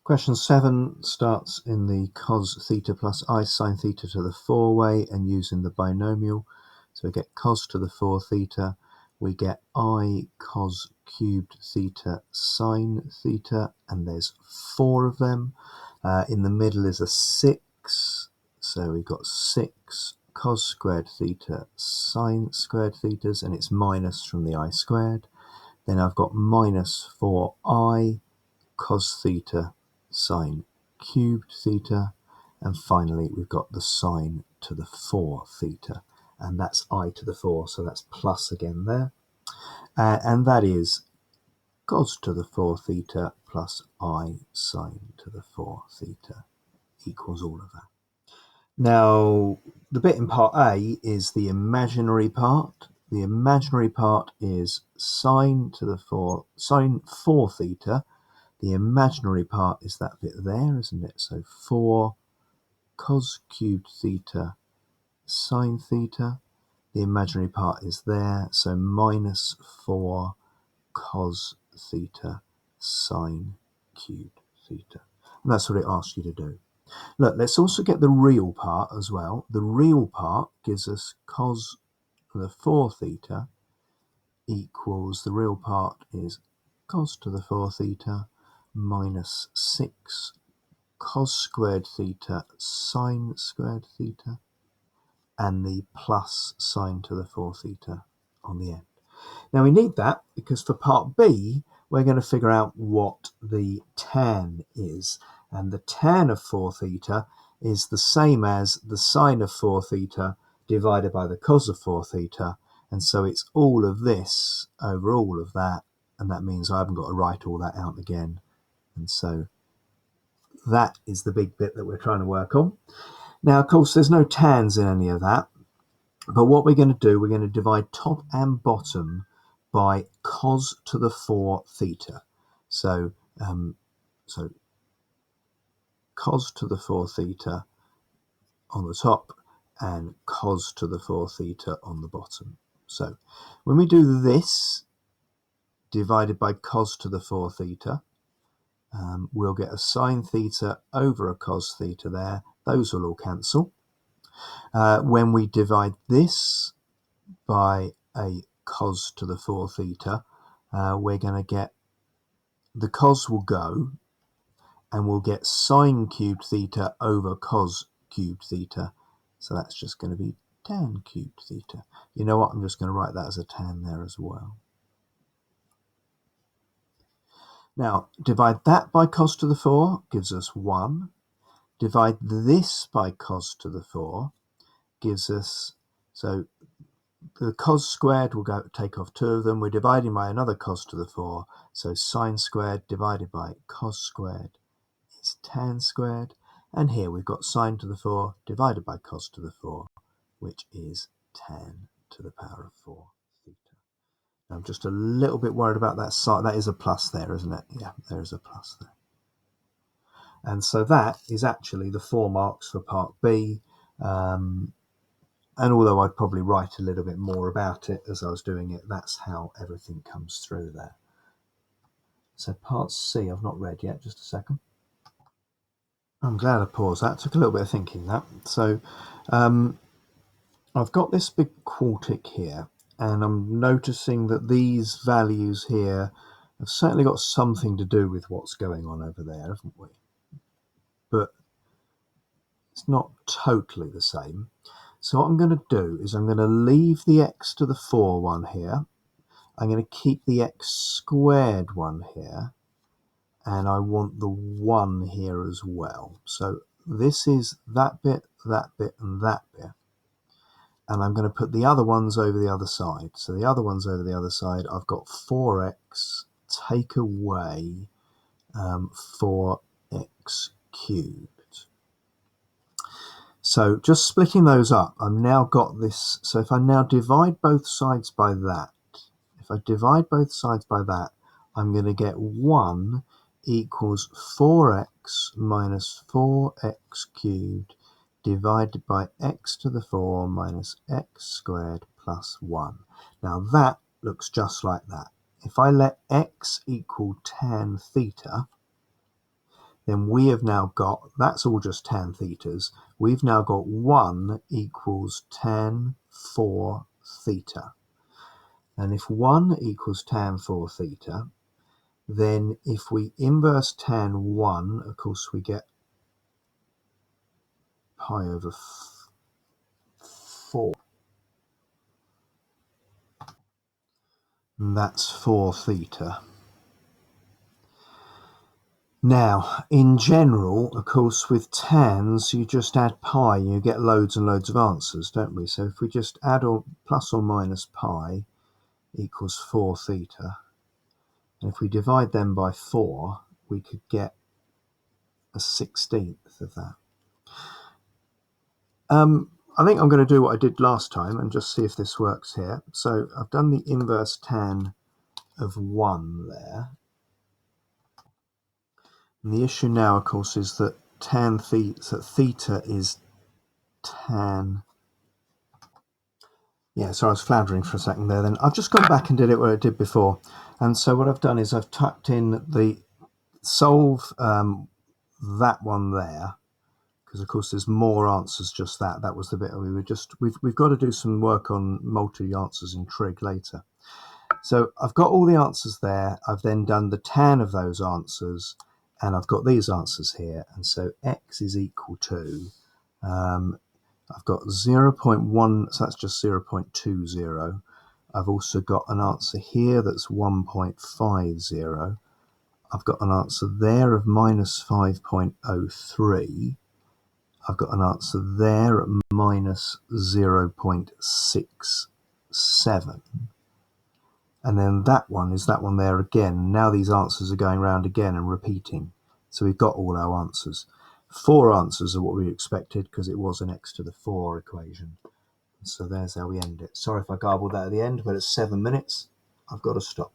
Question 7 starts in the cos theta plus I sine theta to the 4 way and using the binomial. So we get cos to the 4 theta, we get I cos cubed theta sine theta, and there's 4 of them. In the middle is a 6, so we've got 6 cos squared theta sine squared thetas, and it's minus from the I squared. Then I've got minus 4I cos theta sine cubed theta, and finally we've got the sine to the 4 theta, and that's I to the 4, so that's plus again there, and that is cos to the 4 theta plus I sine to the 4 theta equals all of that. Now the bit in part A is the imaginary part. The imaginary part is sine 4 theta. The imaginary part is that bit there, isn't it? So 4 cos cubed theta sine theta. The imaginary part is there, so minus 4 cos theta sine cubed theta. And that's what it asks you to do. Look, let's also get the real part as well. The real part gives us cos to the 4 theta equals, the real part is cos to the 4 theta minus 6 cos squared theta sine squared theta, and the plus sine to the 4 theta on the end. Now we need that because for part B we're going to figure out what the tan is, and the tan of 4 theta is the same as the sine of 4 theta divided by the cos of 4 theta, and so it's all of this over all of that, and that means I haven't got to write all that out again. And so that is the big bit that we're trying to work on. Now, of course, there's no tans in any of that, but what we're going to do, we're going to divide top and bottom by cos to the 4 theta. So cos to the 4 theta on the top and cos to the 4 theta on the bottom. So when we do this divided by cos to the 4 theta, we'll get a sine theta over a cos theta there. Those will all cancel. When we divide this by a cos to the 4 theta, we're going to get, the cos will go, and we'll get sine cubed theta over cos cubed theta. So that's just going to be tan cubed theta. You know what? I'm just going to write that as a tan there as well. Now, divide that by cos to the 4 gives us 1. Divide this by cos to the 4 gives us, so the cos squared will go take off 2 of them. We're dividing by another cos to the 4, so sine squared divided by cos squared is tan squared. And here we've got sine to the 4 divided by cos to the 4, which is tan to the power of 4 theta. I'm just a little bit worried about that side. That is a plus there, isn't it? Yeah, there is a plus there. And so that is actually the 4 marks for part B. And although I'd probably write a little bit more about it as I was doing it, that's how everything comes through there. So part C, I've not read yet, just a second. I'm glad I paused that. It took a little bit of thinking that. So I've got this big quartic here, and I'm noticing that these values here have certainly got something to do with what's going on over there, haven't we? But it's not totally the same. So what I'm going to do is I'm going to leave the x to the 4 one here. I'm going to keep the x squared one here, and I want the 1 here as well. So this is that bit, and that bit. And I'm going to put the other ones over the other side. So the other ones over the other side, I've got 4x, take away 4x cubed. So just splitting those up, I've now got this. So if I now divide both sides by that, if I divide both sides by that, I'm going to get 1 equals 4x minus 4x cubed divided by x to the 4 minus x squared plus 1. Now that looks just like that. If I let x equal tan theta, then we have now got, that's all just tan thetas, we've now got 1 equals tan 4 theta. And if 1 equals tan 4 theta, then if we inverse tan 1, of course we get pi over 4. And that's 4 theta. Now, in general, of course, with tans, you just add pi, you get loads and loads of answers, don't we? So if we just add plus or minus pi equals 4 theta, and if we divide them by 4, we could get a 16th of that. I think I'm going to do what I did last time and just see if this works here. So I've done the inverse tan of 1 there. And the issue now, of course, is that tan theta is tan. Yeah, so I was floundering for a second there. Then I've just gone back and did it where I did before. And so what I've done is I've tucked in the solve that one there, because of course there's more answers. Just that was the bit we were just we've got to do some work on multi answers in trig later. So I've got all the answers there. I've then done the tan of those answers, and I've got these answers here. And so x is equal to I've got 0.1, so that's just 0.20. I've also got an answer here that's 1.50. I've got an answer there of minus 5.03. I've got an answer there at minus 0.67. And then that one is that one there again. Now these answers are going around again and repeating. So we've got all our answers. 4 answers are what we expected because it was an x to the 4 equation. So there's how we end it. Sorry if I garbled that at the end, but it's 7 minutes. I've got to stop.